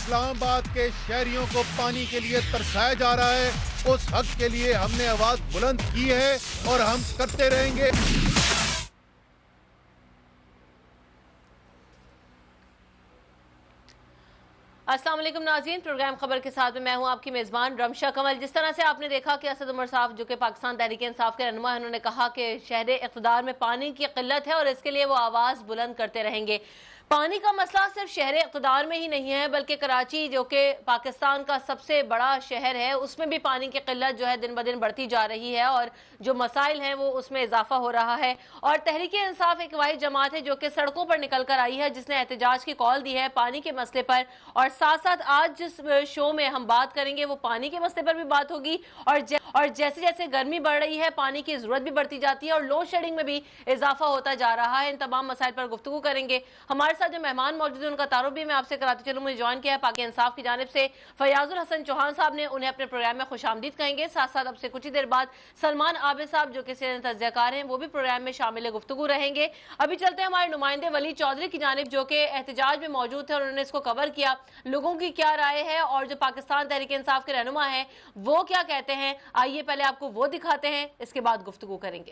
اسلام آباد کے شہریوں کو پانی کے لیے ترسایا جا رہا ہے، اس حق کے لیے ہم نے آواز بلند کی ہے اور ہم کرتے رہیں گے۔ السلام علیکم ناظرین، پروگرام خبر کے ساتھ میں ہوں آپ کی میزبان رمشا کمل۔ جس طرح سے آپ نے دیکھا کہ اسد عمر صاحب جو کہ پاکستان تحریک انصاف کے رہنما ہیں، انہوں نے کہا کہ شہر اقتدار میں پانی کی قلت ہے اور اس کے لیے وہ آواز بلند کرتے رہیں گے۔ پانی کا مسئلہ صرف شہر اقتدار میں ہی نہیں ہے، بلکہ کراچی جو کہ پاکستان کا سب سے بڑا شہر ہے، اس میں بھی پانی کی قلت جو ہے دن بدن بڑھتی جا رہی ہے اور جو مسائل ہیں وہ اس میں اضافہ ہو رہا ہے۔ اور تحریک انصاف ایک واحد جماعت ہے جو کہ سڑکوں پر نکل کر آئی ہے، جس نے احتجاج کی کال دی ہے پانی کے مسئلے پر، اور ساتھ ساتھ آج جس شو میں ہم بات کریں گے وہ پانی کے مسئلے پر بھی بات ہوگی، اور جیسے جیسے گرمی بڑھ رہی ہے پانی کی ضرورت بھی بڑھتی جاتی ہے اور لوڈ شیڈنگ میں بھی اضافہ ہوتا جا رہا ہے۔ ان تمام مسائل پر گفتگو کریں گے۔ ہمارے ساتھ جو مہمان موجود ہیں ان کا تعارف بھی میں آپ سے کراتے چلوں۔ مجھے جوائن کیا ہے پاک انصاف کی جانب سے فیاض الحسن چوہان صاحب نے، انہیں اپنے پروگرام میں خوش آمدید کہیں گے۔ ساتھ ساتھ اب سے کچھ ہی دیر بعد سلمان عابد صاحب جو کہ سینئر تجزیہ کار ہیں، وہ بھی پروگرام میں شامل گفتگو رہیں گے۔ ابھی چلتے ہیں ہمارے نمائندے ولی چودھری کی جانب جو کہ احتجاج میں موجود تھے اور انہوں نے اس کو کور کیا، لوگوں کی کیا رائے ہے اور جو پاکستان تحریک انصاف کے رہنما ہیں وہ کیا کہتے ہیں۔ آئیے پہلے آپ کو وہ دکھاتے ہیں، اس کے بعد گفتگو کریں گے۔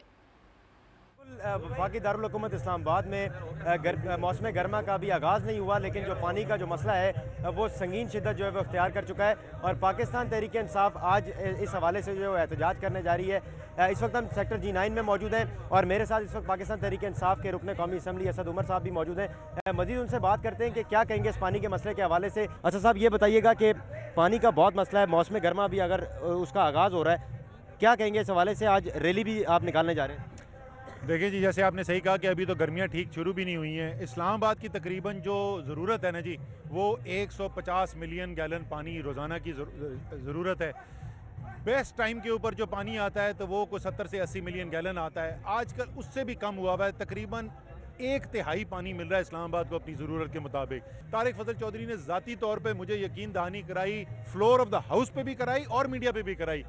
وفاقی دارالحکومت اسلام آباد میں موسم گرما کا بھی آغاز نہیں ہوا، لیکن جو پانی کا جو مسئلہ ہے وہ سنگین شدت جو ہے وہ اختیار کر چکا ہے، اور پاکستان تحریک انصاف آج اس حوالے سے جو احتجاج کرنے جا رہی ہے۔ اس وقت ہم سیکٹر G9 میں موجود ہیں اور میرے ساتھ اس وقت پاکستان تحریک انصاف کے رکن قومی اسمبلی اسد عمر صاحب بھی موجود ہیں۔ مزید ان سے بات کرتے ہیں کہ کیا کہیں گے اس پانی کے مسئلے کے حوالے سے۔ اسد صاحب یہ بتائیے گا کہ پانی کا بہت مسئلہ ہے، موسم گرما بھی اگر اس کا آغاز ہو رہا ہے، کیا کہیں گے اس حوالے سے؟ آج ریلی بھی آپ نکالنے جا رہے ہیں۔ دیکھیں جی، جیسے آپ نے صحیح کہا کہ ابھی تو گرمیاں ٹھیک شروع بھی نہیں ہوئی ہیں۔ اسلام آباد کی تقریباً جو ضرورت ہے نا جی، وہ 150 ملین گیلن پانی روزانہ کی ضرورت ہے۔ بیسٹ ٹائم کے اوپر جو پانی آتا ہے تو وہ کوئی 70 سے 80 ملین گیلن آتا ہے، آج کل اس سے بھی کم ہوا ہے، تقریباً 1/3 پانی مل رہا ہے اسلام آباد کو اپنی ضرورت کے مطابق۔ طارق فضل چودھری نے ذاتی طور پہ مجھے یقین دہانی کرائی، فلور آف دا ہاؤس پہ بھی کرائی اور میڈیا پہ بھی کرائی۔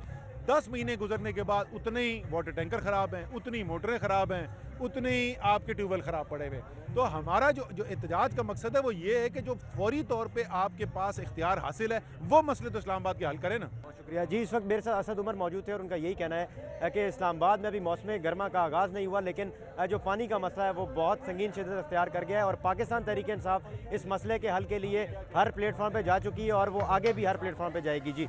10 مہینے گزرنے کے بعد اتنے ہی واٹر ٹینکر خراب ہیں، اتنی موٹریں خراب ہیں، اتنے ہی آپ کے ٹیوب ویل خراب پڑے ہوئے۔ تو ہمارا جو احتجاج کا مقصد ہے وہ یہ ہے کہ جو فوری طور پہ آپ کے پاس اختیار حاصل ہے وہ مسئلے تو اسلام آباد کے حل کرے نا۔ بہت شکریہ جی۔ اس وقت میرے ساتھ اسد عمر موجود تھے اور ان کا یہی کہنا ہے کہ اسلام آباد میں ابھی موسم گرما کا آغاز نہیں ہوا، لیکن جو پانی کا مسئلہ ہے وہ بہت سنگین شدت اختیار کر گیا ہے، اور پاکستان تحریک انصاف اس مسئلے کے حل کے لیے ہر پلیٹ فارم پہ جا چکی ہے اور وہ آگے بھی ہر پلیٹ فارم پہ جائے گی۔ جی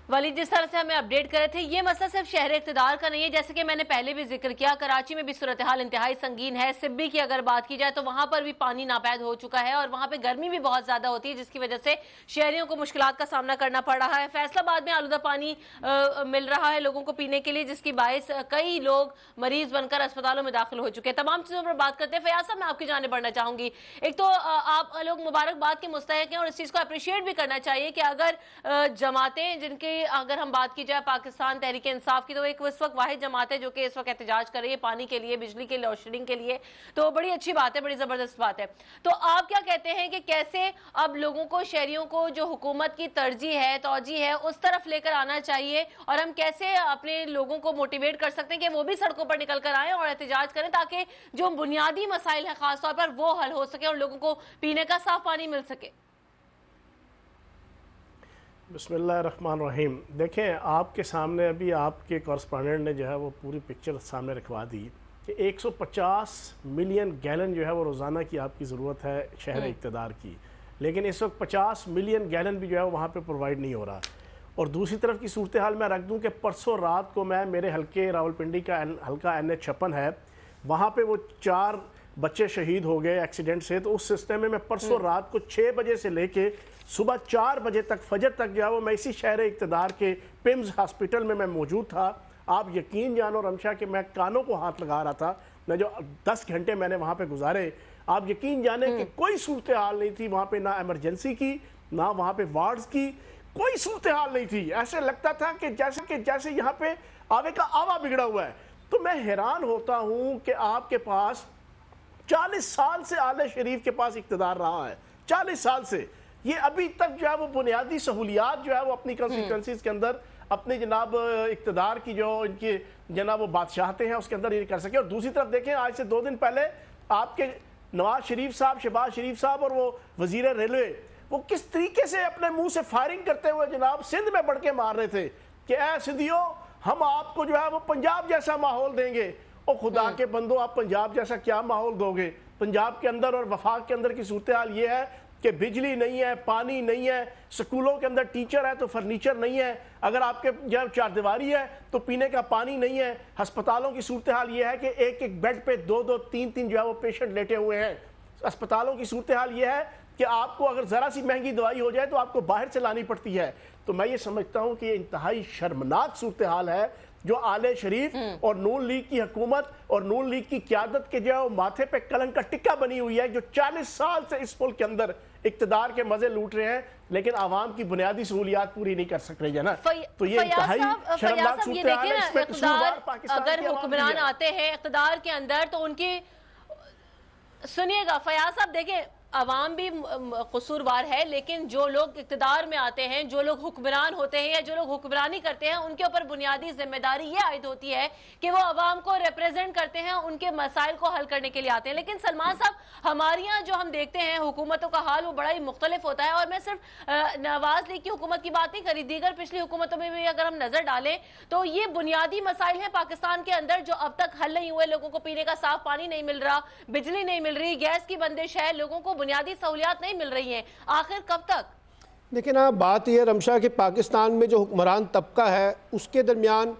ولی، جس طرح سے ہمیں اپڈیٹ کرے تھے، یہ مسئلہ صرف شہر اقتدار کا نہیں ہے، جیسے کہ میں نے پہلے بھی ذکر کیا، کراچی میں بھی صورتحال انتہائی سنگین ہے۔ سبی کی اگر بات کی جائے تو وہاں پر بھی پانی ناپید ہو چکا ہے اور وہاں پہ گرمی بھی بہت زیادہ ہوتی ہے، جس کی وجہ سے شہریوں کو مشکلات کا سامنا کرنا پڑ رہا ہے۔ فیصل آباد میں آلودہ پانی مل رہا ہے لوگوں کو پینے کے لیے، جس کی باعث کئی لوگ مریض بن کر اسپتالوں میں داخل ہو چکے ہیں۔ تمام چیزوں پر بات کرتے ہیں۔ فیاض صاحب، میں آپ کی جانب بڑھنا چاہوں گی۔ ایک تو آپ لوگ مبارکباد کے مستحق ہیں اور اس چیز کو اپریشیٹ بھی کرنا چاہیے کہ اگر جماعتیں جن کی اگر ہم بات کی جائے پاکستان تحریک انصاف کی، تو ایک اس وقت واحد جماعت ہے جو کہ اس وقت احتجاج کر رہی ہے پانی کے لیے، بجلی کے لوڈ شیڈنگ کے لیے، تو بڑی اچھی بات ہے، بڑی زبردست بات ہے۔ تو آپ کیا کہتے ہیں کہ کیسے اب لوگوں کو، شہریوں کو جو حکومت کی ترجیح ہے، توجہ ہے، اس طرف لے کر آنا چاہیے، اور ہم کیسے اپنے لوگوں کو موٹیویٹ کر سکتے ہیں کہ وہ بھی سڑکوں پر نکل کر آئیں اور احتجاج کریں تاکہ جو بنیادی مسائل ہیں خاص طور پر وہ حل ہو سکے اور لوگوں کو پینے کا صاف پانی مل سکے؟ بسم اللہ الرحمن الرحیم۔ دیکھیں، آپ کے سامنے ابھی آپ کے کورسپونڈنٹ نے جو ہے وہ پوری پکچر سامنے رکھوا دی کہ 150 ملین گیلن جو ہے وہ روزانہ کی آپ کی ضرورت ہے شہر اقتدار کی، لیکن اس وقت 50 ملین گیلن بھی جو ہے وہاں پہ پرووائڈ نہیں ہو رہا۔ اور دوسری طرف کی صورتحال میں رکھ دوں کہ پرسوں رات کو میں میرے حلقے راولپنڈی کا حلقہ NH56 ہے، وہاں پہ وہ 4 بچے شہید ہو گئے ایکسیڈنٹ سے، تو اس سسٹم میں پرسوں رات کو 6 بجے سے لے کے صبح 4 بجے تک فجر تک جو ہے وہ میں اسی شہر اقتدار کے پیمز ہاسپٹل میں موجود تھا۔ آپ یقین جانو رمشا کہ میں کانوں کو ہاتھ لگا رہا تھا، میں جو 10 گھنٹے میں نے وہاں پہ گزارے، آپ یقین جانے کہ کوئی صورتحال نہیں تھی وہاں پہ، نہ ایمرجنسی کی، نہ وہاں پہ وارڈز کی، کوئی صورتحال نہیں تھی۔ ایسے لگتا تھا کہ جیسے یہاں پہ آوے کا آوا بگڑا ہوا ہے۔ تو میں حیران ہوتا ہوں کہ آپ کے پاس 40 سال سے آل شریف کے پاس اقتدار رہا ہے، 40 سال سے یہ ابھی تک جو ہے وہ بنیادی سہولیات جو ہے وہ اپنی کنسٹیٹوئنسیز کے اندر اپنی جناب اقتدار کی جو ان کی جناب وہ بادشاہتیں ہیں اس کے اندر یہ کر سکے۔ اور دوسری طرف دیکھیں، آج سے 2 دن پہلے آپ کے نواز شریف صاحب، شہباز شریف صاحب اور وہ وزیر ریلوے، وہ کس طریقے سے اپنے منہ سے فائرنگ کرتے ہوئے جناب سندھ میں بڑھ کے مار رہے تھے کہ اے سندھیوں ہم آپ کو جو ہے وہ پنجاب جیسا ماحول دیں گے. اور خدا کے بندو، آپ پنجاب جیسا کیا ماحول دو گے؟ پنجاب کے اندر اور وفاق کے اندر کی صورتحال یہ ہے کہ بجلی نہیں ہے، پانی نہیں ہے، سکولوں کے اندر ٹیچر ہے تو فرنیچر نہیں ہے، اگر آپ کے جب چار دیواری ہے تو پینے کا پانی نہیں ہے. ہسپتالوں کی صورتحال یہ ہے کہ ایک ایک بیڈ پہ دو دو تین تین جو ہے وہ پیشنٹ لیٹے ہوئے ہیں. اسپتالوں کی صورتحال یہ ہے کہ آپ کو اگر ذرا سی مہنگی دوائی ہو جائے تو آپ کو باہر سے لانی پڑتی ہے. تو میں یہ سمجھتا ہوں کہ یہ انتہائی شرمناک صورتحال ہے جو آل شریف اور نون لیگ کی حکومت اور نون لیگ کی قیادت کے جو ماتھے پہ کلنک کا ٹکا بنی ہوئی ہے، جو 40 سال سے اس ملک کے اندر اقتدار کے مزے لوٹ رہے ہیں لیکن عوام کی بنیادی سہولیات پوری نہیں کر سک رہے نا. تو یہ انتہائی شرمناک صورتحال ہے. اس میں قصوروار پاکستان اگر حکمران آتے ہیں اقتدار کے اندر تو ان کی سنیے گا فیاض صاحب، دیکھیں عوام بھی قصوروار ہے، لیکن جو لوگ اقتدار میں آتے ہیں، جو لوگ حکمران ہوتے ہیں یا جو لوگ حکمرانی کرتے ہیں، ان کے اوپر بنیادی ذمہ داری یہ عائد ہوتی ہے کہ وہ عوام کو ریپریزنٹ کرتے ہیں، ان کے مسائل کو حل کرنے کے لیے آتے ہیں. لیکن سلمان صاحب، ہمارے یہاں جو ہم دیکھتے ہیں حکومتوں کا حال وہ بڑا ہی مختلف ہوتا ہے. اور میں صرف نواز لیگ کی حکومت کی بات نہیں کری، دیگر پچھلی حکومتوں میں بھی اگر ہم نظر ڈالیں تو یہ بنیادی مسائل ہیں پاکستان کے اندر جو اب تک حل نہیں ہوئے. لوگوں کو پینے کا صاف پانی نہیں مل رہا، بجلی نہیں مل رہی، گیس کی بندش ہے، لوگوں کو بنیادی سہولیات نہیں مل رہی ہیں. آخر کب تک؟ لیکن بات یہ رمشا کہ پاکستان میں جو حکمران طبقہ ہے اس کے درمیان،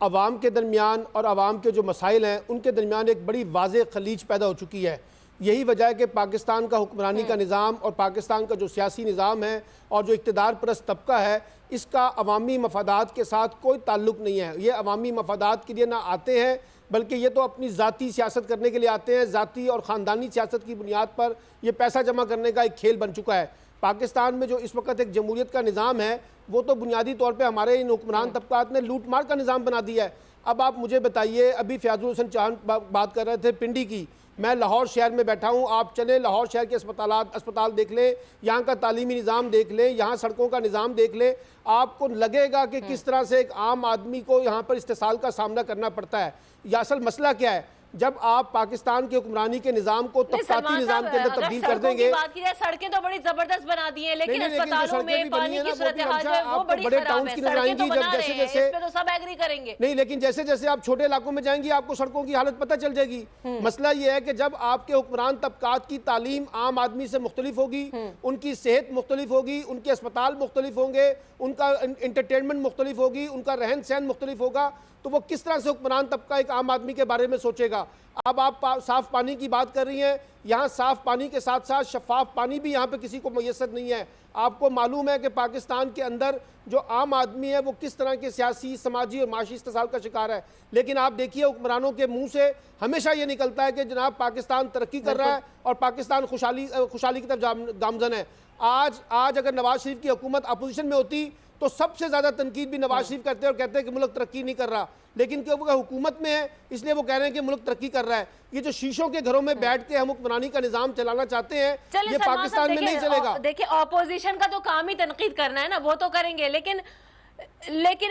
عوام کے درمیان اور عوام کے جو مسائل ہیں ان کے درمیان ایک بڑی واضح خلیج پیدا ہو چکی ہے. یہی وجہ ہے کہ پاکستان کا حکمرانی کا نظام اور پاکستان کا جو سیاسی نظام ہے اور جو اقتدار پرست طبقہ ہے اس کا عوامی مفادات کے ساتھ کوئی تعلق نہیں ہے. یہ عوامی مفادات کے لیے نہ آتے ہیں بلکہ یہ تو اپنی ذاتی سیاست کرنے کے لیے آتے ہیں. ذاتی اور خاندانی سیاست کی بنیاد پر یہ پیسہ جمع کرنے کا ایک کھیل بن چکا ہے. پاکستان میں جو اس وقت ایک جمہوریت کا نظام ہے وہ تو بنیادی طور پہ ہمارے ان حکمران طبقات نے لوٹ مار کا نظام بنا دیا ہے. اب آپ مجھے بتائیے، ابھی فیاض الحسن چاہن بات کر رہے تھے پنڈی کی، میں لاہور شہر میں بیٹھا ہوں، آپ چلیں لاہور شہر کے اسپتال دیکھ لیں، یہاں کا تعلیمی نظام دیکھ لیں، یہاں سڑکوں کا نظام دیکھ لیں، آپ کو لگے گا کہ کس طرح سے ایک عام آدمی کو یہاں پر استحصال کا سامنا کرنا پڑتا ہے. یہ اصل مسئلہ کیا ہے؟ جب آپ پاکستان کی حکمرانی کے نظام کو طبقاتی نظام کے اندر تبدیل کر دیں گے. بات کی جائے سڑکیں تو بڑی زبردست بنا دی ہیں لیکن اسپتالوں میں پانی کی صورتحال ہے وہ بڑی خراب ہے. سڑکیں تو بنا رہے ہیں، اس پہ تو سب ایگری کریں گے. نہیں، لیکن جیسے جیسے آپ چھوٹے علاقوں میں جائیں گی آپ کو سڑکوں کی حالت پتہ چل جائے گی. مسئلہ یہ ہے کہ جب آپ کے حکمران طبقات کی تعلیم عام آدمی سے مختلف ہوگی، ان کی صحت مختلف ہوگی، ان کے اسپتال مختلف ہوں گے، ان کا انٹرٹینمنٹ مختلف ہوگی، ان کا رہن سہن مختلف ہوگا، تو وہ کس طرح سے حکمران طبقہ ایک عام آدمی کے بارے میں سوچے گا. اب آپ صاف پانی کی بات کر رہی ہیں، یہاں صاف پانی کے ساتھ ساتھ شفاف پانی بھی یہاں پہ کسی کو میسر نہیں ہے. آپ کو معلوم ہے کہ پاکستان کے اندر جو عام آدمی ہے وہ کس طرح کے سیاسی، سماجی اور معاشی استحصال کا شکار ہے. لیکن آپ دیکھیے حکمرانوں کے منہ سے ہمیشہ یہ نکلتا ہے کہ جناب پاکستان ترقی کر رہا ہے اور پاکستان خوشحالی کی طرف گامزن ہے. آج اگر نواز شریف کی حکومت اپوزیشن میں ہوتی تو سب سے زیادہ تنقید بھی نواز شریف کرتے ہیں اور کہتے ہیں کہ ملک ترقی نہیں کر رہا. لیکن کہ وہ حکومت میں ہے اس لیے وہ کہہ رہے ہیں کہ ملک ترقی کر رہا ہے. یہ جو شیشوں کے گھروں میں بیٹھ کے ہم حکمرانی کا نظام چلانا چاہتے ہیں یہ پاکستان میں نہیں چلے گا. دیکھیں اپوزیشن کا تو کام ہی تنقید کرنا ہے نا، وہ تو کریں گے، لیکن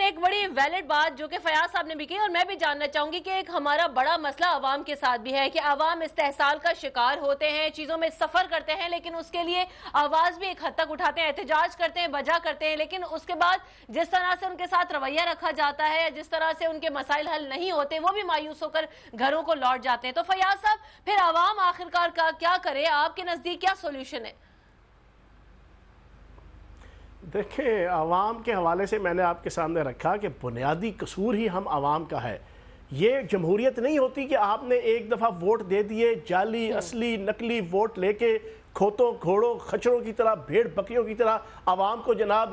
ایک بڑی ویلڈ بات جو کہ فیاض صاحب نے بھی کی اور میں بھی جاننا چاہوں گی کہ ایک ہمارا بڑا مسئلہ عوام کے ساتھ بھی ہے کہ عوام استحصال کا شکار ہوتے ہیں، چیزوں میں سفر کرتے ہیں، لیکن اس کے لیے آواز بھی ایک حد تک اٹھاتے ہیں، احتجاج کرتے ہیں، بجا کرتے ہیں، لیکن اس کے بعد جس طرح سے ان کے ساتھ رویہ رکھا جاتا ہے، جس طرح سے ان کے مسائل حل نہیں ہوتے، وہ بھی مایوس ہو کر گھروں کو لوٹ جاتے ہیں. تو فیاض صاحب پھر عوام آخرکار کا کیا کرے؟ آپ کے نزدیک کیا سولوشن ہے؟ دیکھیں عوام کے حوالے سے میں نے آپ کے سامنے رکھا کہ بنیادی قصور ہی ہم عوام کا ہے. یہ جمہوریت نہیں ہوتی کہ آپ نے ایک دفعہ ووٹ دے دیے، جعلی اصلی نقلی ووٹ لے کے کھوتوں گھوڑوں خچروں کی طرح بھیڑ بکریوں کی طرح عوام کو جناب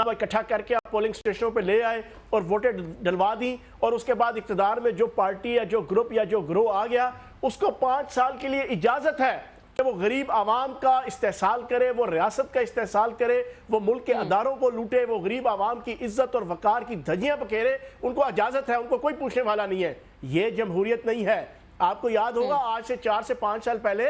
اکٹھا کر کے آپ پولنگ سٹیشنوں پہ لے آئے اور ووٹیں ڈلوا دیں اور اس کے بعد اقتدار میں جو پارٹی یا جو گروپ یا جو گروہ آ گیا اس کو 5 سال کے لیے اجازت ہے کہ وہ غریب عوام کا استحصال کرے، وہ ریاست کا استحصال کرے، وہ ملک کے اداروں کو لوٹے، وہ غریب عوام کی عزت اور وقار کی دھجیاں پکھیرے. ان کو اجازت ہے، ان کو کوئی پوچھنے والا نہیں ہے. یہ جمہوریت نہیں ہے. آپ کو یاد ہوگا آج سے 4 سے 5 سال پہلے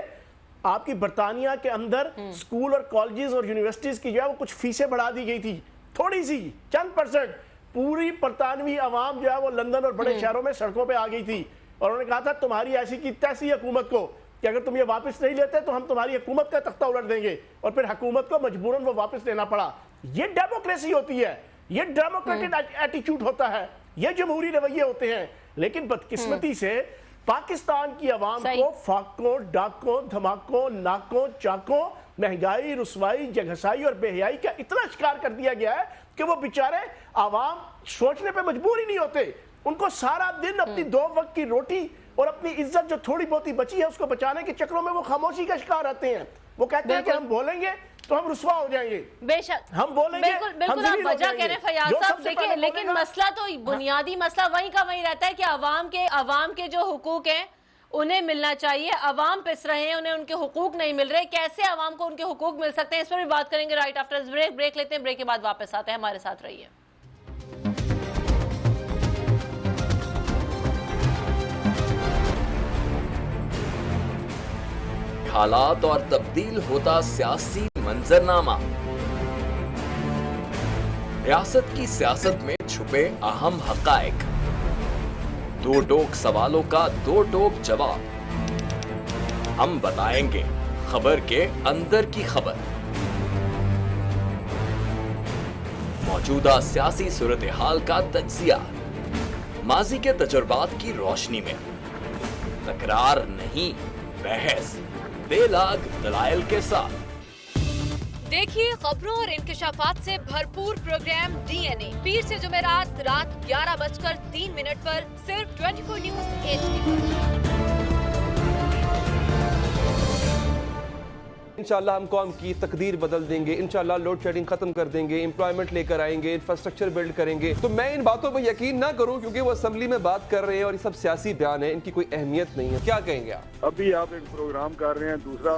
آپ کی برطانیہ کے اندر سکول اور کالجز اور یونیورسٹیز کی جو ہے وہ کچھ فیسیں بڑھا دی گئی تھی، تھوڑی سی، چند %. پوری برطانوی عوام جو ہے وہ لندن اور بڑے شہروں میں سڑکوں پہ آ گئی تھی اور انہوں نے کہا تھا تمہاری ایسی کی تیسی حکومت کو کہ اگر تم یہ واپس نہیں لیتے تو ہم تمہاری حکومت کا تختہ الٹ دیں گے، اور پھر حکومت کو مجبوراً وہ واپس لینا پڑا۔ یہ ڈیموکریسی ہوتی ہے، یہ ڈیموکریٹک ایٹیچیوڈ ہوتا ہے، یہ جمہوری رویے ہوتے ہیں۔ لیکن بدقسمتی سے پاکستان کی عوام کو فاقوں، ڈاکوں، دھماکوں، ناکوں، چاکوں، مہنگائی، رسوائی، جگہسائی اور بے حیائی کا اتنا شکار کر دیا گیا ہے کہ وہ بیچارے عوام سوچنے پہ مجبور ہی نہیں ہوتے۔ ان کو سارا دن اپنی 2 وقت کی روٹی اور اپنی عزت جو تھوڑی بہت ہی بچی ہے اس کو بچانے کے چکروں میں وہ خاموشی کا شکار رہتے ہیں۔ وہ کہتے ہیں کہ ہم بولیں گے تو ہم رسوا ہو جائیں گے، بے شک ہم بولیں گے بالکل آپ وجہ کہہ رہے ہیں فیاض صاحب، دیکھیں لیکن مسئلہ تو بنیادی مسئلہ وہیں کا وہیں رہتا ہے کہ عوام کے جو حقوق ہیں انہیں ملنا چاہیے۔ عوام پس رہے ہیں، انہیں ان کے حقوق نہیں مل رہے، کیسے عوام کو ان کے حقوق مل سکتے ہیں، اس پر بھی بات کریں گے رائٹ آفٹر بریک لیتے ہیں، بریک کے بعد واپس آتے ہیں، ہمارے ساتھ رہیے۔ حالات اور تبدیل ہوتا سیاسی منظرنامہ، ریاست کی سیاست میں چھپے اہم حقائق، 2 ٹوک سوالوں کا 2 ٹوک جواب، ہم بتائیں گے خبر کے اندر کی خبر، موجودہ سیاسی صورتحال کا تجزیہ، ماضی کے تجربات کی روشنی میں، تکرار نہیں بحث، بے لاگ دلائل کے ساتھ۔ دیکھیے خبروں اور انکشافات سے بھرپور پروگرام ڈی این اے، پیر سے جمعرات رات 11:03 پر صرف 24 نیوز HD پر۔ انشاءاللہ ہم قوم کی تقدیر بدل دیں گے، انشاءاللہ لوڈ شیڈنگ ختم کر دیں گے، امپلائمنٹ لے کر آئیں گے، انفراسٹرکچر بلڈ کریں گے۔ تو میں ان باتوں پہ یقین نہ کروں کیونکہ وہ اسمبلی میں بات کر رہے ہیں اور یہ سب سیاسی بیان ہے، ان کی کوئی اہمیت نہیں ہے۔ کیا کہیں گے آپ؟ ابھی آپ ایک پروگرام کر رہے ہیں، دوسرا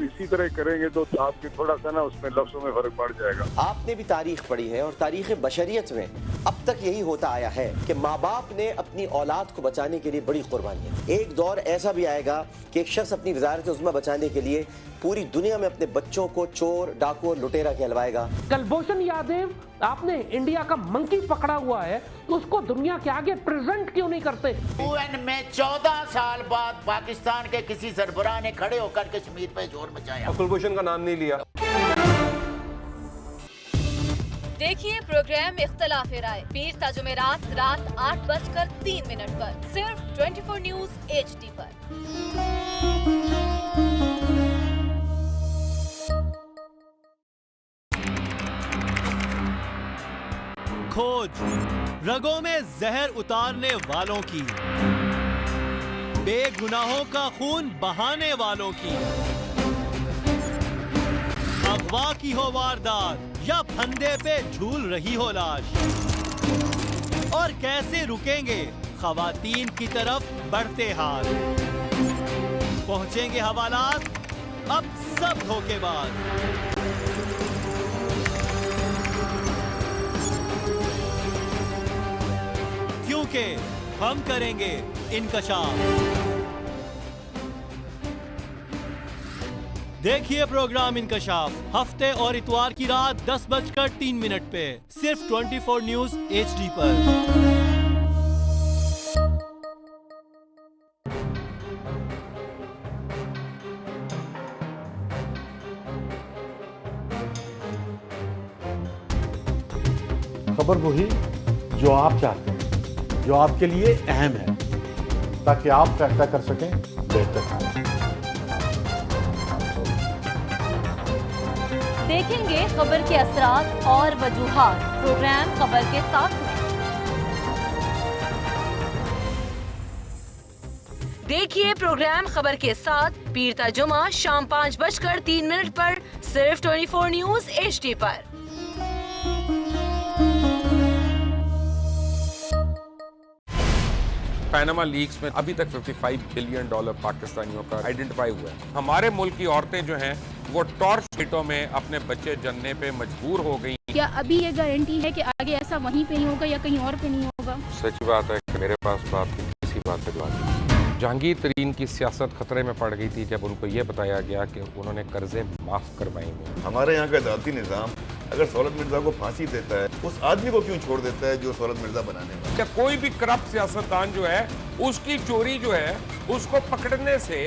اسی طرح کریں گے تو آپ کے تھوڑا سا نا اس میں لفظوں میں فرق پڑ جائے گا۔ آپ نے بھی تاریخ پڑھی ہے اور تاریخ بشریت میں اب تک یہی ہوتا آیا ہے کہ ماں باپ نے اپنی اولاد کو بچانے کے لیے بڑی قربانیاں۔ ایک دور ایسا بھی آئے گا کہ ایک شخص اپنی وزارت عظمیٰ بچانے کے لیے پوری دنیا میں اپنے بچوں کو چور، ڈاکو اور لٹیرا کہلوائے گا۔ کلبھوشن یادیو آپ نے انڈیا کا منکی پکڑا ہوا ہے تو اس کو دنیا کے آگے پریزنٹ کیوں نہیں کرتے؟ UN میں 14 سال بعد پاکستان کے کسی سربراہ نے کھڑے ہو کر کشمیر پہ زور مچایا۔ کلبھوشن کا نام نہیں لیا۔ دیکھیے پروگرام اختلاف رائے، پیر تا جمعرات رات 8:03 پر صرف 24 نیوز HD پر۔ کھوج رگوں میں زہر اتارنے والوں کی، بے گناہوں کا خون بہانے والوں کی، اغوا کی ہو واردات یا پھندے پہ جھول رہی ہو لاش، اور کیسے رکیں گے خواتین کی طرف بڑھتے ہاتھ۔ پہنچیں گے حوالات اب سب دھوکے باز۔ کیونکہ ہم کریں گے انکشاف۔ دیکھیے پروگرام انکشاف ہفتے اور اتوار کی رات 10:03 پہ صرف 24 نیوز HD پر۔ خبر وہی جو آپ چاہتے ہیں، جو آپ کے لیے اہم ہے، تاکہ آپ فیصلہ کر سکیں بہتر۔ دیکھیں گے خبر کے اثرات اور وجوہات پروگرام خبر کے ساتھ میں۔ دیکھیے پروگرام خبر کے ساتھ پیر تا جمعہ شام 5:03 پر صرف 24 نیوز HD پر۔ پیناما لیکس میں ابھی تک $55 بلین پاکستانیوں کا آئیڈینٹیفائی ہوا ہے۔ ہمارے ملک کی عورتیں جو ہیں وہ ٹارچ ہیٹوں میں اپنے بچے جننے پہ مجبور ہو گئی۔ کیا ابھی یہ گارنٹی ہے کہ آگے ایسا وہیں پہ نہیں ہوگا یا کہیں اور پہ نہیں ہوگا؟ سچ بات ہے کہ میرے پاس بات کسی بات پہ جواب نہیں۔ جہانگیر ترین کی سیاست خطرے میں پڑ گئی تھی جب ان کو یہ بتایا گیا کہ انہوں نے قرضے معاف کروائیں گے۔ ہمارے یہاں کا عدالتی نظام اگر سہولت مرزا کو پھانسی دیتا ہے، اس آدمی کو کیوں چھوڑ دیتا ہے جو سہولت مرزا بنانے والا؟ کوئی بھی کرپٹ سیاستدان جو ہے اس کی چوری جو ہے اس کو پکڑنے سے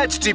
HD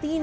3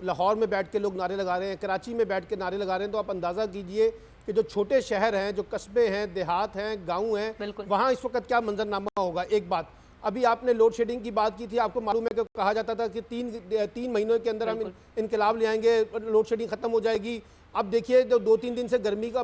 لاہور میں بیٹھ کے لوگ نعرے لگا رہے ہیں, کراچی میں بیٹھ کے نعرے لگا رہے ہیں, تو آپ اندازہ کیجئے کہ جو چھوٹے شہر ہیں, جو قصبے ہیں, دیہات ہیں, گاؤں ہیں, وہاں اس وقت کیا منظرنامہ ہوگا. ایک بات, ابھی آپ نے لوڈ شیڈنگ کی بات کی تھی, آپ کو معلوم ہے کہ کہا جاتا تھا کہ تین مہینوں کے اندر ہم انقلاب لے آئیں گے, لوڈ شیڈنگ ختم ہو جائے گی. اب دیکھیے جو 2-3 دن سے گرمی کا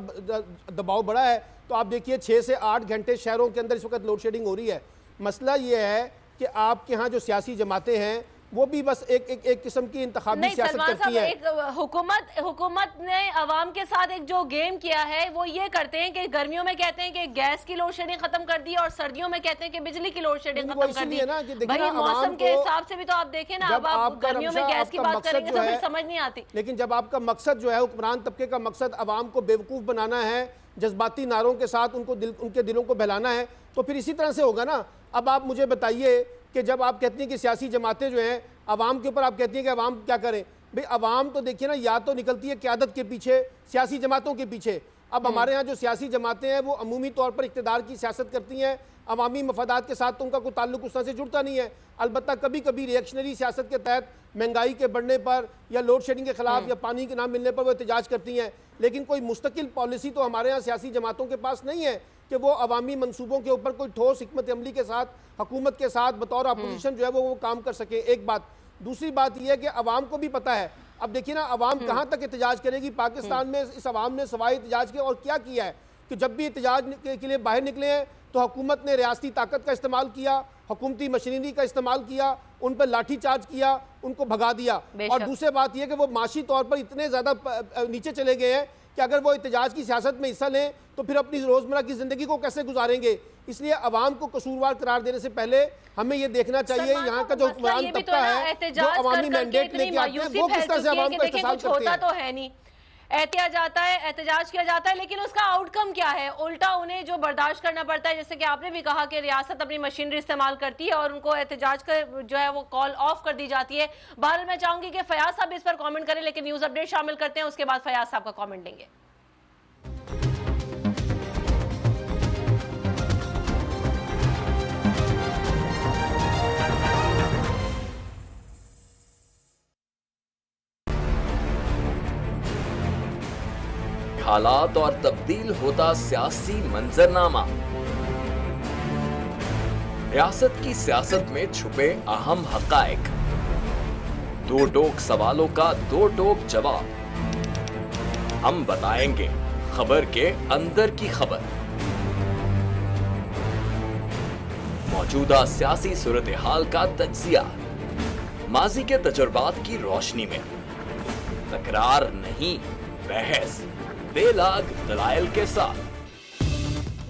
دباؤ بڑھا ہے, تو آپ دیکھیے 6 سے 8 گھنٹے شہروں کے اندر اس وقت لوڈ شیڈنگ ہو رہی ہے. مسئلہ یہ ہے کہ آپ کے ہاں جو سیاسی جماعتیں ہیں وہ بھی بس ایک قسم کی انتخابی سیاست کرتی ہیں. حکومت نے عوام کے ساتھ ایک جو گیم کیا ہے وہ یہ کرتے ہیں کہ گرمیوں میں کہتے ہیں کہ گیس کی لوڈ شیڈنگ ختم کر دی, اور سردیوں میں کہتے ہیں کہ بجلی کی لوڈ شیڈنگ ختم کر دی. بھائی موسم کے حساب سے بھی تو آپ دیکھیں نا, اب آپ گرمیوں میں گیس کی بات کریں گے تو پھر سمجھ نہیں آتی. لیکن جب آپ کا مقصد جو ہے حکمران طبقے کا مقصد عوام کو بیوقوف بنانا ہے, جذباتی نعروں کے ساتھ ان کے دلوں کو بہلانا ہے, تو پھر اسی طرح سے ہوگا نا. اب آپ مجھے بتائیے کہ جب آپ کہتی ہیں کہ سیاسی جماعتیں جو ہیں عوام کے اوپر, آپ کہتی ہیں کہ عوام کیا کریں. بھئی عوام تو دیکھیے نا, یا تو نکلتی ہے قیادت کے پیچھے, سیاسی جماعتوں کے پیچھے. اب ہمارے ہاں جو سیاسی جماعتیں ہیں وہ عمومی طور پر اقتدار کی سیاست کرتی ہیں, عوامی مفادات کے ساتھ تو ان کا کوئی تعلق اس طرح سے جڑتا نہیں ہے. البتہ کبھی کبھی ریئیکشنری سیاست کے تحت مہنگائی کے بڑھنے پر یا لوڈ شیڈنگ کے خلاف یا پانی کے نہ ملنے پر وہ احتجاج کرتی ہیں. لیکن کوئی مستقل پالیسی تو ہمارے ہاں سیاسی جماعتوں کے پاس نہیں ہے کہ وہ عوامی منصوبوں کے اوپر کوئی ٹھوس حکمت عملی کے ساتھ, حکومت کے ساتھ بطور اپوزیشن جو ہے وہ کام کر سکے. ایک بات. دوسری بات یہ ہے کہ عوام کو بھی پتہ ہے. اب دیکھیے نا, عوام کہاں تک احتجاج کرے گی. پاکستان میں اس عوام نے سوائے احتجاج کے اور کیا کیا ہے کہ جب بھی احتجاج کے لیے باہر نکلے ہیں تو حکومت نے ریاستی طاقت کا استعمال کیا, حکومتی مشینری کا استعمال کیا, ان پر لاٹھی چارج کیا, ان کو بھگا دیا. اور دوسری بات یہ کہ وہ معاشی طور پر اتنے زیادہ نیچے چلے گئے ہیں کہ اگر وہ احتجاج کی سیاست میں حصہ لیں تو پھر اپنی روزمرہ کی زندگی کو کیسے گزاریں گے. اس لیے عوام کو قصوروار قرار دینے سے پہلے ہمیں یہ دیکھنا چاہیے یہاں کا جو حکمران طبقہ ہے جو عوامی مینڈیٹ لے کے آتے ہیں وہ کس طرح سے عوام کا احتساب کرتے ہیں. تو ہے نہیں, احتجاج کیا جاتا ہے, لیکن اس کا آؤٹ کم کیا ہے؟ الٹا انہیں جو برداشت کرنا پڑتا ہے, جیسے کہ آپ نے بھی کہا کہ ریاست اپنی مشینری استعمال کرتی ہے اور ان کو احتجاج کا جو ہے وہ کال آف کر دی جاتی ہے. بہرحال میں چاہوں گی کہ فیاض صاحب اس پر کامنٹ کریں, لیکن نیوز اپڈیٹ شامل کرتے ہیں, اس کے بعد فیاض صاحب کا کامنٹ لیں گے. حالات اور تبدیل ہوتا سیاسی منظرنامہ. ریاست کی سیاست میں چھپے اہم حقائق, دو ٹوک سوالوں کا دو ٹوک جواب. ہم بتائیں گے خبر کے اندر کی خبر. موجودہ سیاسی صورتحال کا تجزیہ ماضی کے تجربات کی روشنی میں. تکرار نہیں, بحث بے لاگ دلائل کے ساتھ.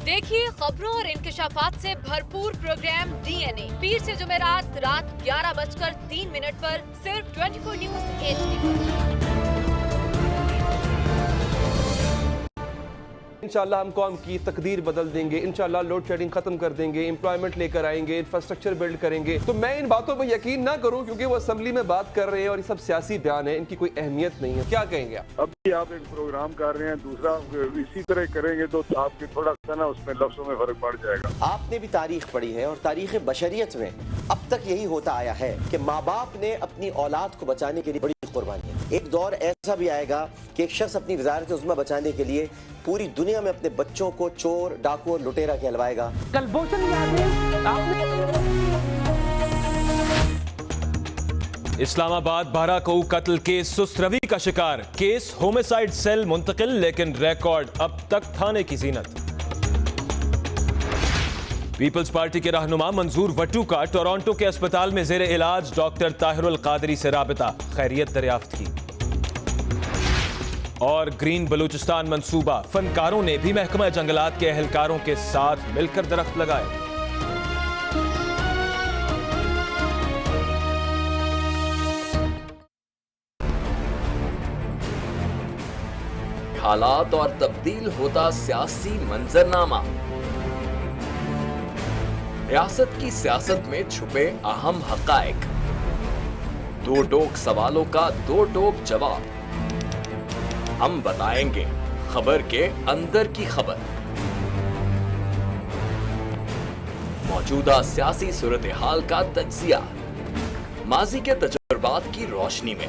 دیکھیے خبروں اور انکشافات سے بھرپور پروگرام ڈی این اے, پیر سے جمعرات رات 11:03 پر صرف 24 نیوز HD پر. انشاءاللہ ہم قوم کی تقدیر بدل دیں گے, انشاءاللہ لوڈ شیڈنگ ختم کر دیں گے, امپلائمنٹ لے کر آئیں گے, انفراسٹرکچر بلڈ کریں گے. تو میں ان باتوں پہ یقین نہ کروں کیونکہ وہ اسمبلی میں بات کر رہے ہیں اور یہ سب سیاسی بیان ہے, ان کی کوئی اہمیت نہیں ہے. کیا کہیں گے آپ؟ اب بھی آپ ایک پروگرام کر رہے ہیں, دوسرا اسی طرح کریں گے تو آپ کے تھوڑا سا نا اس میں لفظوں میں فرق پڑ جائے گا. آپ نے بھی تاریخ پڑھی ہے اور تاریخ بشریت میں اب تک یہی ہوتا آیا ہے کہ ماں باپ نے اپنی اولاد کو بچانے کے لیے بڑی قربانی ہے. ایک دور ایسا بھی آئے گا کہ ایک شخص اپنی وزارت عظمیٰ بچانے کے لیے پوری دنیا میں اپنے بچوں کو چور, ڈاکو اور لٹیرا کہلوائے گا. اسلام آباد بارہ کو قتل کیس سست روی کا شکار, کیس ہومیسائیڈ سیل منتقل لیکن ریکارڈ اب تک تھانے کی زینت. پیپلز پارٹی کے رہنما منظور وٹو کا ٹورانٹو کے اسپتال میں زیر علاج ڈاکٹر طاہر القادری سے رابطہ, خیریت دریافت کی. اور گرین بلوچستان منصوبہ, فنکاروں نے بھی محکمہ جنگلات کے اہلکاروں کے ساتھ مل کر درخت لگائے. حالات اور تبدیل ہوتا سیاسی منظرنامہ. ریاست کی سیاست میں چھپے اہم حقائق, دو ٹوک سوالوں کا دو ٹوک جواب. ہم بتائیں گے خبر کے اندر کی خبر. موجودہ سیاسی صورتحال کا تجزیہ ماضی کے تجربات کی روشنی میں.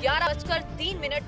11:03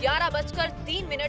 11:03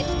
HD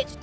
HD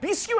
20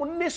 19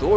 2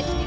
HD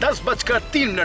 10:03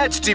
HD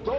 2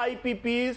IPPs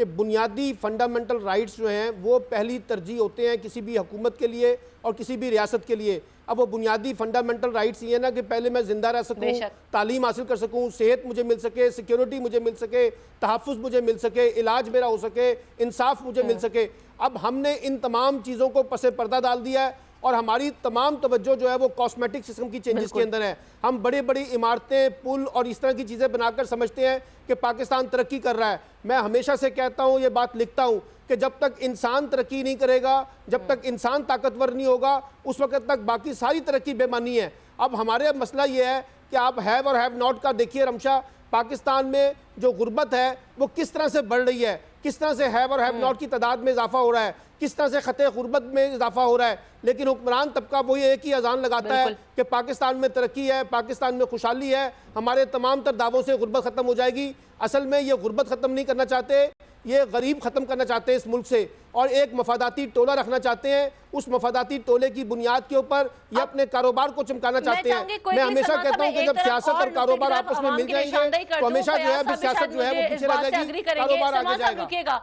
کہ بنیادی فنڈامنٹل رائٹس جو ہیں وہ پہلی ترجیح ہوتے ہیں کسی بھی حکومت کے لیے اور کسی بھی ریاست کے لیے. اب وہ بنیادی فنڈامنٹل رائٹس یہ ہے نا کہ پہلے میں زندہ رہ سکوں, تعلیم حاصل کر سکوں, صحت مجھے مل سکے, سیکیورٹی مجھے مل سکے, تحفظ مجھے مل سکے, علاج میرا ہو سکے, انصاف مجھے مل سکے. اب ہم نے ان تمام چیزوں کو پس پردہ ڈال دیا ہے اور ہماری تمام توجہ جو ہے وہ کاسمیٹک سسٹم کی چینجز کے اندر ہے. ہم بڑی بڑی عمارتیں, پل اور اس طرح کی چیزیں بنا کر سمجھتے ہیں کہ پاکستان ترقی کر رہا ہے. میں ہمیشہ سے کہتا ہوں, یہ بات لکھتا ہوں کہ جب تک انسان ترقی نہیں کرے گا, جب تک انسان طاقتور نہیں ہوگا, اس وقت تک باقی ساری ترقی بے معنی ہے. اب ہمارے مسئلہ یہ ہے کہ آپ ہیو اور ہیو ناٹ کا دیکھیے رمشا, پاکستان میں جو غربت ہے وہ کس طرح سے بڑھ رہی ہے, کس طرح سے ہیو اور ہیو ناٹ کی تعداد میں اضافہ ہو رہا ہے, کس طرح سے خطے غربت میں اضافہ ہو رہا ہے. لیکن حکمران طبقہ وہی ایک ہی اذان لگاتا ہے کہ پاکستان میں ترقی ہے, پاکستان میں خوشحالی ہے, ہمارے تمام تر دعووں سے غربت ختم ہو جائے گی. اصل میں یہ غربت ختم نہیں کرنا چاہتے, یہ غریب ختم کرنا چاہتے ہیں اس ملک سے, اور ایک مفاداتی ٹولہ رکھنا چاہتے ہیں. اس مفاداتی ٹولے کی بنیاد کے اوپر یہ اپنے کاروبار کو چمکانا چاہتے ہیں. میں ہمیشہ کہتا ہوں کہ جب سیاست اور کاروبار آپس میں مل جائیں گے تو ہمیشہ جو ہے سیاست جو ہے وہ پیچھے رہ جائے گی, کاروبار آگے جائے گا.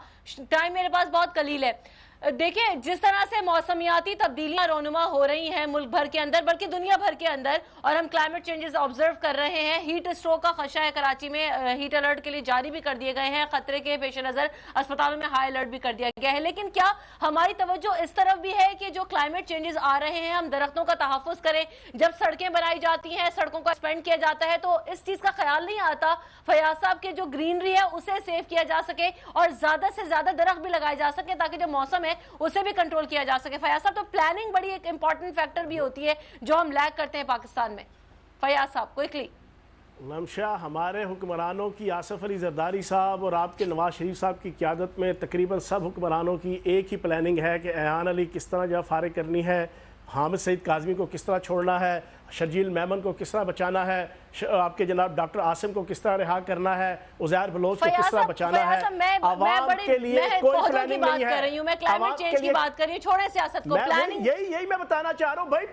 ٹائم میرے پاس بہت قلیل ہے. دیکھیں جس طرح سے موسمیاتی تبدیلیاں رونما ہو رہی ہیں ملک بھر کے اندر بلکہ دنیا بھر کے اندر, اور ہم کلائمیٹ چینجز آبزرو کر رہے ہیں. ہیٹ اسٹروک کا خدشہ ہے, کراچی میں ہیٹ الرٹ کے لیے جاری بھی کر دیے گئے ہیں, خطرے کے پیش نظر اسپتالوں میں ہائی الرٹ بھی کر دیا گیا ہے. لیکن کیا ہماری توجہ اس طرف بھی ہے کہ جو کلائمیٹ چینجز آ رہے ہیں ہم درختوں کا تحفظ کریں؟ جب سڑکیں بنائی جاتی ہیں, سڑکوں کا ایکسپینڈ کیا جاتا ہے, تو اس چیز کا خیال نہیں آتا فیاض صاحب کہ جو گرینری ہے اسے سیو کیا جا سکے اور زیادہ سے زیادہ درخت بھی لگائے جا سکے تاکہ جو موسم ہے اسے بھی کنٹرول کیا جا سکے. فیاض صاحب, تو پلاننگ بڑی ایک امپورٹنٹ فیکٹر بھی ہوتی ہے جو ہم لیک کرتے ہیں پاکستان میں. فیاض صاحب کوئکلی. نمشا, ہمارے حکمرانوں کی, آصف علی زرداری صاحب اور آپ کے نواز شریف صاحب کی قیادت میں تقریباً سب حکمرانوں کی ایک ہی پلاننگ ہے کہ ایان علی کس طرح جو فارغ کرنی ہے, حامد سعید کاظمی کو کس طرح چھوڑنا ہے, شرجیل میمن کو کس طرح بچانا ہے, آپ کے جناب ڈاکٹر عاصم کو کس طرح رہا کرنا ہے, عزیر بلوچ کو کس طرح بچانا ہے. عوام کے لیے کوئی پلاننگ نہیں ہے. میں کلائمیٹ چینج کی بات کر رہی ہوں, چھوڑیں سیاست کو. پلاننگ یہی میں بتانا چاہ رہا ہوں بھائی,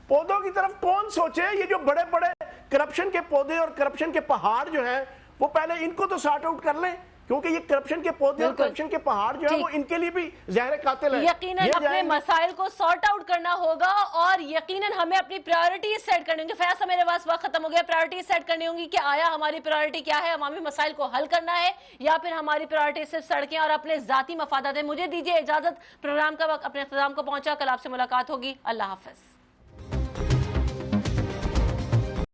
پودوں کی طرف کون سوچے. یہ جو بڑے بڑے کرپشن کے پودے اور کرپشن کے پہاڑ جو ہیں وہ پہلے ان کو تو سارٹ آؤٹ کر لیں, کیونکہ یہ کرپشن کے پودے اور کرپشن کے پہاڑ جو ہیں وہ ان کے لیے بھی زہر قاتل ہے. یقیناً اپنے مسائل کو سارٹ آؤٹ کرنا ہوگا اور یقیناً ہمیں اپنی پرائیورٹیز سیٹ کرنی ہوں گی. فیاض صاحب, میرے پاس وقت ختم ہو گیا. پرائیورٹیز سیٹ کرنی ہوں گی کہ آیا ہماری پرائیورٹی کیا ہے, عوامی مسائل کو حل کرنا ہے یا پھر ہماری پرائیورٹی صرف سڑکیں اور اپنے ذاتی مفادات ہیں. مجھے دیجیے اجازت, پروگرام کا وقت اپنے اختتام کو پہنچا. کل آپ سے ملاقات ہوگی. اللہ حافظ.